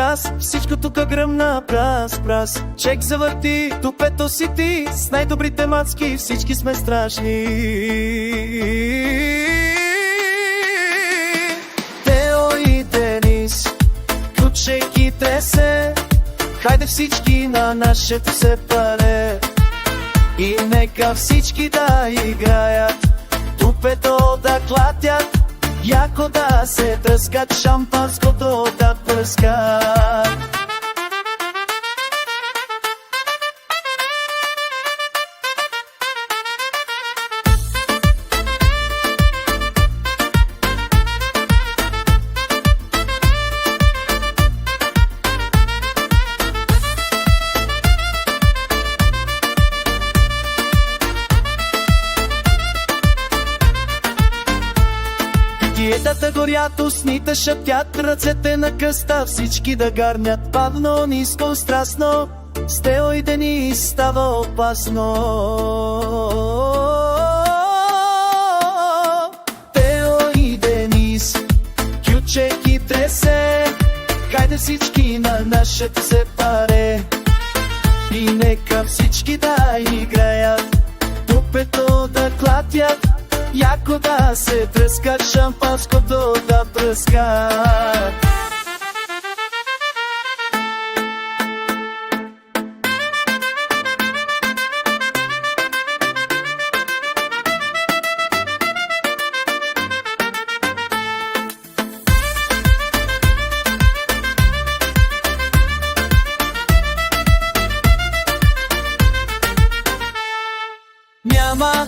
час, всичко тука гръмна прас. Чек завърти, тупето си ти, с най-добрите мацки всички сме страшни. Тео и Денис, ключейки се, хайде всички на нашето се паре. И нека всички да играят, тупето да клатят, яко да се тръскат, шампанското да пръскат. Диетата горят, устните шаптят, ръцете на кръста всички да гарнят. Бавно, ниско, страстно, с Тео и Денис става опасно. Тео и Денис, ключеките се, хайде всички на нашето се паре. И нека всички да играят, тупето да клатят, яко да се тръскат, шампанското да пръскат. Няма